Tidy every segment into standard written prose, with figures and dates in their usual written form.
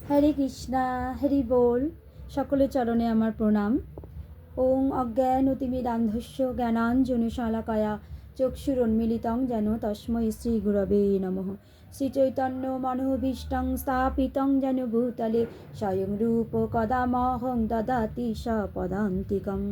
হরে কৃষ্ণা, হরি বল। সকলের চরণে আমার প্রণাম। ওং অজ্ঞানতিমিরান্ধস্য জ্ঞানাঞ্জনশলাকয়া চক্ষুরুন্মিলিতং যেন তস্मै শ্রীগুরবে নমঃ। শ্রীচৈতন্য মনোভীষ্টং স্থাপিতং যেন ভূতলে স্বয়ং রূপ কদা মহং দদাতি স্বপদান্তিকম।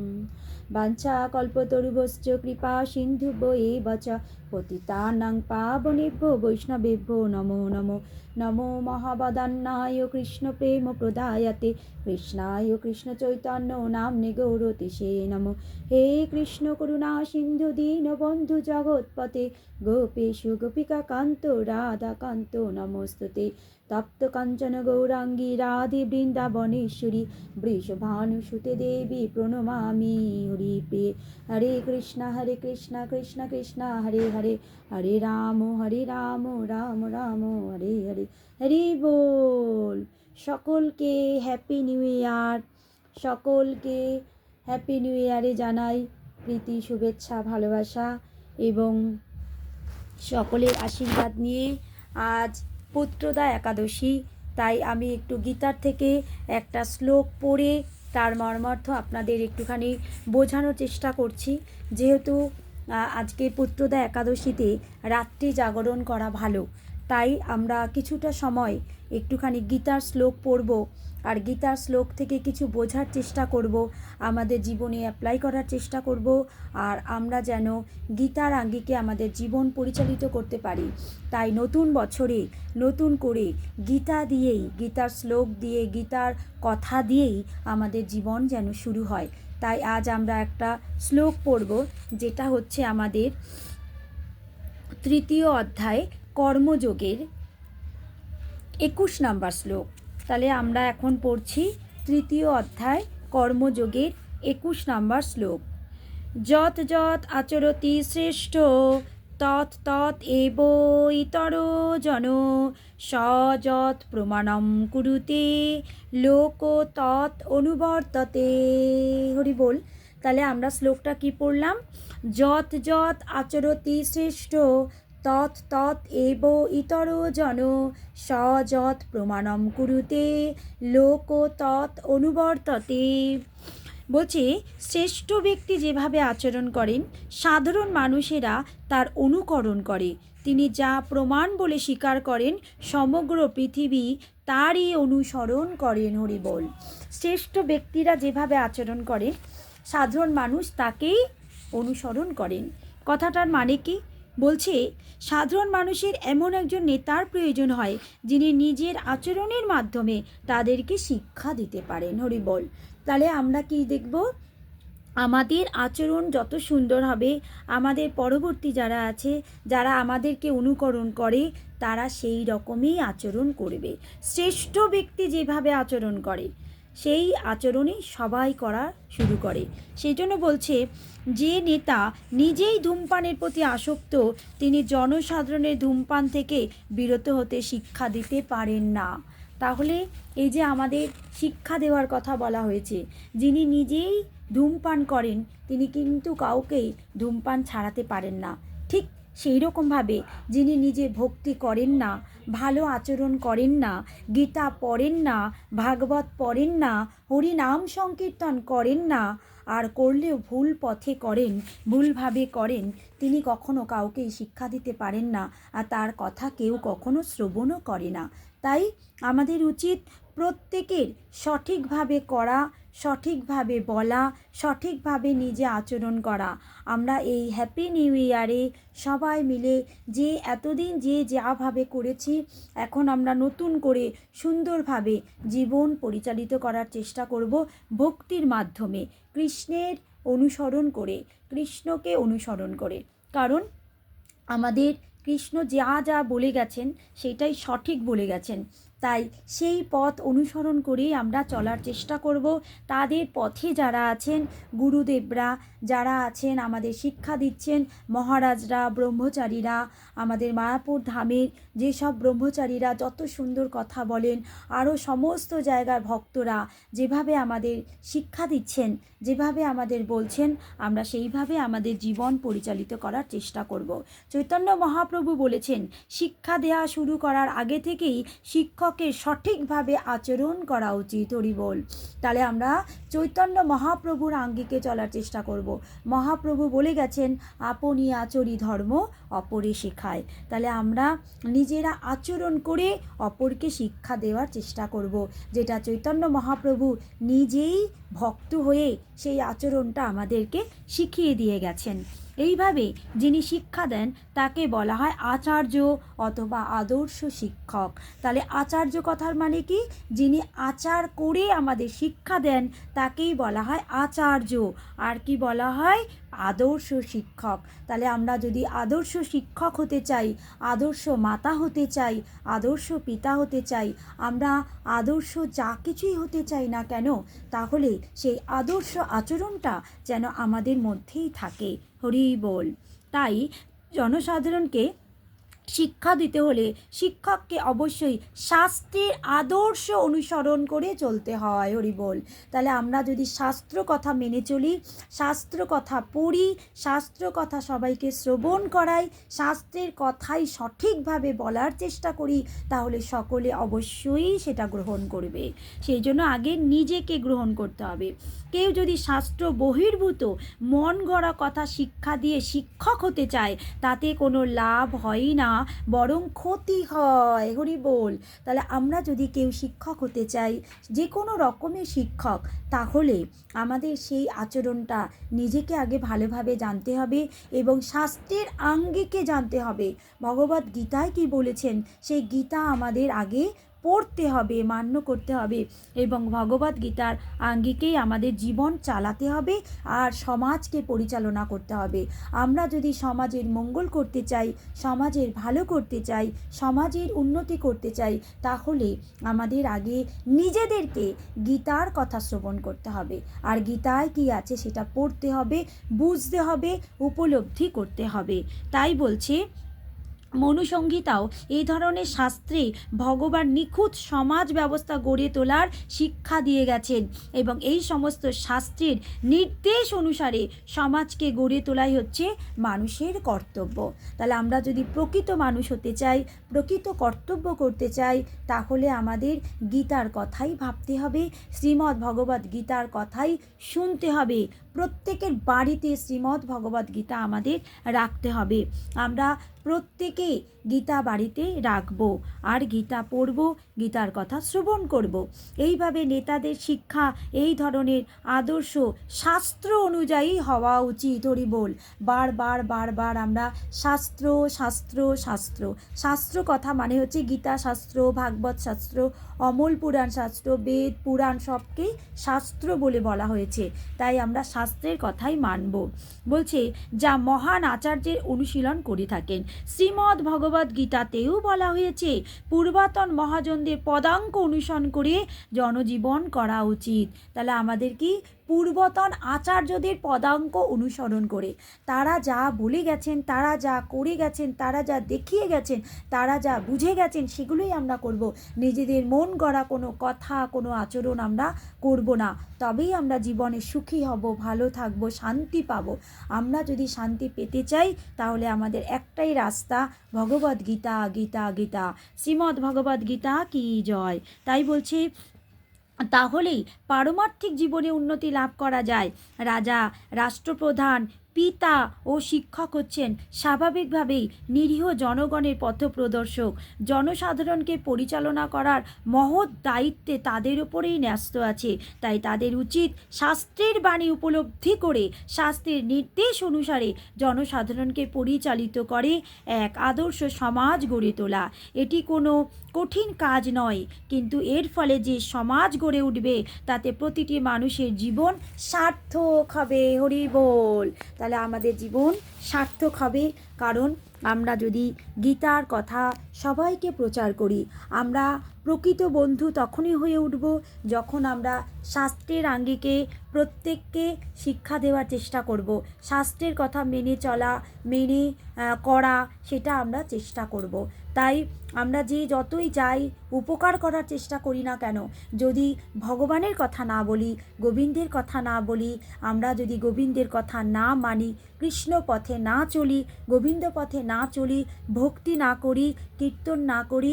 বাঞ্ছাকল্পতরুভ্যশ্চ কৃপা সিন্ধুভ্য এব চ পতিতানাং পাবনেভ্যো বৈষ্ণবেভ্যো নমো নমো। নমো মহাবদান্যায় কৃষ্ণ প্রেম প্রদায়তে কৃষ্ণায় কৃষ্ণ চৈতন্য নাম্নে গৌরতিষে নমো। হে কৃষ্ণ করুণা সিন্ধু দীনবন্ধু জগৎপতে গোপেশু গোপিকা কান্ত রাধা কান্ত নমস্তুতে। তপ্ত কাঞ্চন গৌরাঙ্গী রাধে বৃন্দাবনেশ্বরী বৃষভানুসুতে দেবী প্রণমামি হরিপ্রিয়ে। হরে কৃষ্ণ কৃষ্ণ কৃষ্ণ হরে হরে, হরে রাম রাম রাম হরে হরে। হরি বল। সকলকে হ্যাপি নিউ ইয়ার। সকলকে হ্যাপি নিউ ইয়ারে জানাই প্রীতি, শুভেচ্ছা, ভালোবাসা এবং সকলের আশীর্বাদ নিয়ে আজ পুত্রদা একাদশী। তাই আমি একটু গীতার থেকে একটা শ্লোক পড়ে তার মর্মার্থ আপনাদের একটুখানি বোঝানোর চেষ্টা করছি। যেহেতু আজকে পুত্রদা একাদশীতে রাত্রি জাগরণ করা ভালো, তাই আমরা কিছুটা সময় একটুখানি গীতার শ্লোক পড়ব আর গীতার শ্লোক থেকে কিছু বোঝার চেষ্টা করব, আমাদের জীবনে অ্যাপ্লাই করার চেষ্টা করব, আর আমরা যেন গীতার আঙ্গিকে আমাদের জীবন পরিচালিত করতে পারি। তাই নতুন বছরে নতুন করে গীতা দিয়েই, গীতার শ্লোক দিয়ে, গীতার কথা দিয়েই আমাদের জীবন যেন শুরু হয়। তাই আজ আমরা একটা শ্লোক পড়ব, যেটা হচ্ছে আমাদের তৃতীয় অধ্যায় কর্মযোগের 21 নম্বর শ্লোক। তাহলে আমরা এখন পড়ছি তৃতীয় অধ্যায় কর্মযোগের 21 নম্বর শ্লোক। যৎ যৎ আচরতি শ্রেষ্ঠ তৎ তৎ এব ইতরো জন স যৎ প্রমাণম কুরুতে লোক তৎ অনুবর্ততে। হরি বল। তাহলে আমরা শ্লোকটা কি পড়লাম? যৎ যৎ আচরতি শ্রেষ্ঠ তৎ তৎ এব ইতরো জন স যৎ প্রমাণম কুরুতে লোক তৎ অনুবর্ততে। বলছে, শ্রেষ্ঠ ব্যক্তি যেভাবে আচরণ করেন সাধারণ মানুষেরা তার অনুকরণ করে। তিনি যা প্রমাণ বলে স্বীকার করেন সমগ্র পৃথিবী তারই অনুসরণ করেন। হরি বল। শ্রেষ্ঠ ব্যক্তিরা যেভাবে আচরণ করেন সাধারণ মানুষ তাকেই অনুসরণ করেন। কথাটার মানে কি? বলছে, সাধারণ মানুষের এমন একজন নেতার প্রয়োজন হয় যিনি নিজের আচরণের মাধ্যমে তাদেরকে শিক্ষা দিতে পারেন। হরি বল। তাহলে আমরা কি দেখব? আমাদের আচরণ যত সুন্দর হবে, আমাদের পরবর্তী যারা আছে, যারা আমাদেরকে অনুকরণ করে, তারা সেই রকমই আচরণ করবে। শ্রেষ্ঠ ব্যক্তি যেভাবে আচরণ করে সেই আচরণই সবাই করা শুরু করে। সেই জন্য বলছে, যে নেতা নিজেই ধূমপানের প্রতি আসক্ত তিনি জনসাধারণের ধূমপান থেকে বিরত হতে শিক্ষা দিতে পারেন না। তাহলে এই যে আমাদের শিক্ষা দেওয়ার কথা বলা হয়েছে, যিনি নিজেই ধূমপান করেন তিনি কিন্তু কাউকেই ধূমপান ছাড়াতে পারেন না। ঠিক সেই রকমভাবে যিনি নিজে ভক্তি করেন না, ভালো আচরণ করেন না, গীতা পড়েন না, ভাগবত পড়েন না, হরি নাম সংকীর্তন করেন না, আর করলেও ভুল পথে করেন, ভুলভাবে করেন, তিনি কখনো কাউকেই শিক্ষা দিতে পারেন না, আর তার কথা কেউ কখনো শ্রবণও করে না। তাই আমাদের উচিত প্রত্যেকের সঠিকভাবে করা, সঠিকভাবে বলা, সঠিকভাবে নিজে আচরণ করা। আমরা এই হ্যাপি নিউ ইয়ারে সবাই মিলে যে এতদিন যে যাভাবে করেছি, এখন আমরা নতুন করে সুন্দরভাবে জীবন পরিচালিত করার চেষ্টা করব ভক্তির মাধ্যমে, কৃষ্ণের অনুসরণ করে, কৃষ্ণকে অনুসরণ করে। কারণ আমাদের কৃষ্ণ যা যা বলে গেছেন সেটাই সঠিক বলে গেছেন। তাই সেই পথ অনুসরণ করেই আমরা চলার চেষ্টা করব। তাদের পথে যারা আছেন, গুরুদেবরা যারা আছেন, আমাদের শিক্ষা দিচ্ছেন, মহারাজরা, ব্রহ্মচারীরা, আমাদের মায়াপুর ধামের যেসব ব্রহ্মচারীরা যত সুন্দর কথা বলেন, আরও সমস্ত জায়গার ভক্তরা যেভাবে আমাদের শিক্ষা দিচ্ছেন, যেভাবে আমাদের বলছেন, আমরা সেইভাবে আমাদের জীবন পরিচালিত করার চেষ্টা করব। চৈতন্য মহাপ্রভু বলেছেন, শিক্ষা দেওয়া শুরু করার আগে থেকেই শিক্ষক শিক্ষকের সঠিকভাবে আচরণ করা উচিত। হরি বল। তাহলে আমরা চৈতন্য মহাপ্রভুর আঙ্গিকে চলার চেষ্টা করব। মহাপ্রভু বলে গেছেন, আপনি আচরি ধর্ম অপরে শেখায়। তাহলে আমরা নিজেরা আচরণ করে অপরকে শিক্ষা দেওয়ার চেষ্টা করব, যেটা চৈতন্য মহাপ্রভু নিজেই ভক্ত হয়ে সেই আচরণটা আমাদেরকে শিখিয়ে দিয়ে গেছেন। এইভাবে যিনি শিক্ষা দেন তাকে বলা হয় আচার্য অথবা আদর্শ শিক্ষক। তাহলে আচার্য কথার মানে কি? যিনি আচার করে আমাদের শিক্ষা দেন তাকেই বলা হয় আচার্য। আর কি বলা হয়? আদর্শ শিক্ষক। তাহলে আমরা যদি আদর্শ শিক্ষক হতে চাই, আদর্শ মাতা হতে চাই, আদর্শ পিতা হতে চাই, আমরা আদর্শ যা কিছুই হতে চাই না কেন, তাহলে সেই আদর্শ আচরণটা যেন আমাদের মধ্যেই থাকে। হরি বল। তাই জনসাধারণকে শিক্ষা দিতে হলে শিক্ষককে অবশ্যই শাস্ত্রের আদর্শ অনুসরণ করে চলতে হয়। হরি বল। তাহলে আমরা যদি শাস্ত্র কথা মেনে চলি, শাস্ত্র কথা পড়ি, শাস্ত্র কথা সবাইকে শ্রবণ করাই, শাস্ত্রের কথাই সঠিকভাবে বলার চেষ্টা করি, তাহলে সকলে অবশ্যই সেটা গ্রহণ করবে। সেই জন্য আগে নিজেকে গ্রহণ করতে হবে। কেউ যদি শাস্ত্র বহির্ভূত মন গড়া কথা শিক্ষা দিয়ে শিক্ষক হতে চায়, তাতে কোনো লাভ হয় না, বরং ক্ষতি হয়। হরি বল। তাহলে আমরা যদি কেউ শিক্ষক হতে চাই, যে কোনো রকমের শিক্ষক, তাহলে আমাদের সেই আচরণটা নিজেকে আগে ভালোভাবে জানতে হবে এবং শাস্ত্রের আঙ্গিকে জানতে হবে। ভগবদ গীতায় কি বলেছেন, সেই গীতা আমাদের আগে পড়তে হবে, মান্য করতে হবে এবং ভগবদ গীতার আঙ্গিকেই আমাদের জীবন চালাতে হবে আর সমাজকে পরিচালনা করতে হবে। আমরা যদি সমাজের মঙ্গল করতে চাই, সমাজের ভালো করতে চাই, সমাজের উন্নতি করতে চাই, তাহলে আমাদের আগে নিজেদেরকে গীতার কথা শ্রবণ করতে হবে। আর গীতায় কি আছে সেটা পড়তে হবে, বুঝতে হবে, উপলব্ধি করতে হবে। তাই বলছে মনুসংহিতাও এই ধরনের শাস্ত্রে ভগবান নিখুঁত সমাজ ব্যবস্থা গড়ে তোলার শিক্ষা দিয়ে গেছেন এবং এই সমস্ত শাস্ত্রের নির্দেশ অনুসারে সমাজকে গড়ে তোলাই হচ্ছে মানুষের কর্তব্য। তাহলে আমরা যদি প্রকৃত মানুষ হতে চাই, প্রকৃত কর্তব্য করতে চাই, তাহলে আমাদের গীতার কথাই ভাবতে হবে, শ্রীমদ্ ভগবদ্ গীতার কথাই শুনতে হবে। প্রত্যেকের বাড়িতে শ্রীমদ্ ভগবদ্ গীতা আমাদের রাখতে হবে। আমরা প্রত্যেকে গীতা বাড়িতে রাখবো আর গীতা পড়ব, গীতার কথা শ্রবণ করব। এইভাবে নেতাদের শিক্ষা এই ধরনের আদর্শ শাস্ত্র অনুযায়ী হওয়া উচিত। হরি বল। বারবার বারবার আমরা শাস্ত্র শাস্ত্র শাস্ত্র শাস্ত্র কথা মানে হচ্ছে গীতা শাস্ত্র, ভাগবত শাস্ত্র, অমল পুরাণ শাস্ত্র, বেদ পুরাণ সবকেই শাস্ত্র বলে বলা হয়েছে। তাই আমরা শাস্ত্রের কথাই মানব। বলছে যা মহান আচার্যের অনুশীলন করে থাকেন। শ্রীমদ্ ভগবদ্ গীতাতেও বলা হয়েছে পূর্বাতন মহাজনদের পদাঙ্ক অনুসরণ করে জনজীবন করা উচিত। তাহলে আমাদের কি পূর্বতন আচার্যদের পদাঙ্ক অনুসরণ করে, তারা যা বলে গেছেন, তারা যা করে গেছেন, তারা যা দেখিয়ে গেছেন, তারা যা বুঝে গেছেন, সেগুলোই আমরা করব। নিজেদের মন গড়া কোনো কথা, কোনো আচরণ আমরা করব না। তবেই আমরা জীবনে সুখী হব, ভালো থাকব, শান্তি পাব। আমরা যদি শান্তি পেতে চাই, তাহলে আমাদের একটাই রাস্তা, ভগবদ্ গীতা গীতা গীতা। শ্রীমদ্ ভগবদ্ গীতা কি জয়। তাই বলছি, তাহলেই পারমার্থিক জীবনে উন্নতি লাভ করা যায়। রাজা, রাষ্ট্রপ্রধান, পিতা ও শিক্ষক হচ্ছেন স্বাভাবিকভাবেই নিরীহ জনগণের পথপ্রদর্শক। জনসাধারণকে পরিচালনা করার মহৎ দায়িত্বে তাদের উপরেই ন্যস্ত আছে। তাই তাদের উচিত শাস্ত্রের বাণী উপলব্ধি করে শাস্ত্রের নির্দেশ অনুসারে জনসাধারণকে পরিচালিত করে এক আদর্শ সমাজ গড়ে তোলা। এটি কোনো কঠিন কাজ নয়, কিন্তু এর ফলে যে সমাজ গড়ে উঠবে তাতে প্রতিটি মানুষের জীবন সার্থক হবে। হরি বল। তাহলে আমাদের জীবন সার্থক হবে, কারণ আমরা যদি গীতার কথা সবাইকে প্রচার করি। আমরা প্রকৃত বন্ধু তখনই হয়ে উঠব যখন আমরা শাস্ত্রের আঙ্গিকে প্রত্যেককে শিক্ষা দেওয়ার চেষ্টা করব। শাস্ত্রের কথা মেনে চলা, মেনে করা, সেটা আমরা চেষ্টা করব। তাই আমরা যে যতই যাই উপকার করার চেষ্টা করি না কেন, যদি ভগবানের কথা না বলি, গোবিন্দের কথা না বলি, আমরা যদি গোবিন্দের কথা না মানি, কৃষ্ণ পথে না চলি, গোবিন্দ পথে না চলি, ভক্তি না করি, কীর্তন না করি,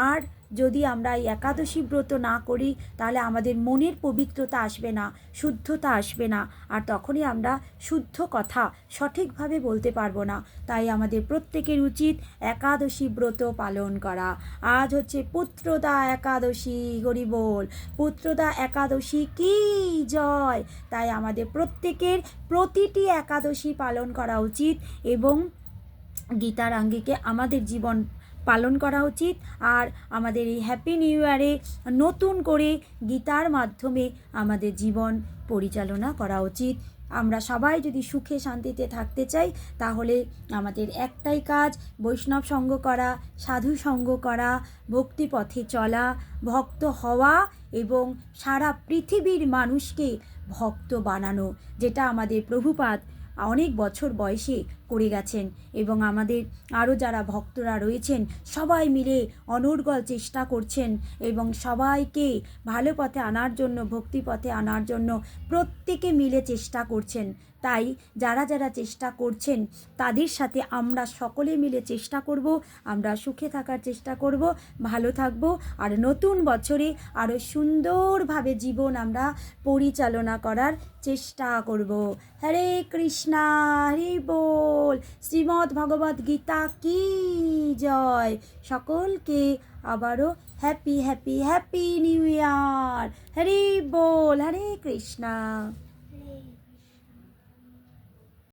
আর যদি আমরা এই একাদশী ব্রত না করি তাহলে আমাদের মনের পবিত্রতা আসবে না, শুদ্ধতা আসবে না, আর তখনই আমরা শুদ্ধ কথা সঠিকভাবে বলতে পারবো না। তাই আমাদের প্রত্যেকের উচিত একাদশী ব্রত পালন করা। আজ হচ্ছে পুত্রদা একাদশী, হরি বল, পুত্রদা একাদশী কি জয়। তাই আমাদের প্রত্যেকের প্রতিটি একাদশী পালন করা উচিত এবং গীতার আঙ্গিকে আমাদের জীবন পালন করা উচিত। আর আমাদের এই হ্যাপি নিউ ইয়ারে নতুন করে গীতার মাধ্যমে আমাদের জীবন পরিচালনা করা উচিত। আমরা সবাই যদি সুখে শান্তিতে থাকতে চাই তাহলে আমাদের একটাই কাজ, বৈষ্ণব সঙ্গ করা, সাধু সঙ্গ করা, ভক্তি পথে চলা, ভক্ত হওয়া এবং সারা পৃথিবীর মানুষকে ভক্ত বানানো, যেটা আমাদের প্রভুপাদ অনেক বছর বয়সে করে গেছেন। এবং আমাদের আরও যারা ভক্তরা রয়েছেন সবাই মিলে অনর্গল চেষ্টা করছেন এবং সবাইকে ভালো পথে আনার জন্য, ভক্তি পথে আনার জন্য প্রত্যেকে মিলে চেষ্টা করছেন। তাই যারা যারা চেষ্টা করছেন তাদের সাথে আমরা সকলে মিলে চেষ্টা করব, আমরা সুখে থাকার চেষ্টা করব, ভালো থাকব, আর নতুন বছরে আরও সুন্দরভাবে জীবন আমরা পরিচালনা করার চেষ্টা করব। হরে কৃষ্ণা, হরি বল, শ্রীমদ্ ভগবদ্ গীতা কি জয়। সকলকে আবারও happy happy happy new year. Hari বল, হরে কৃষ্ণা।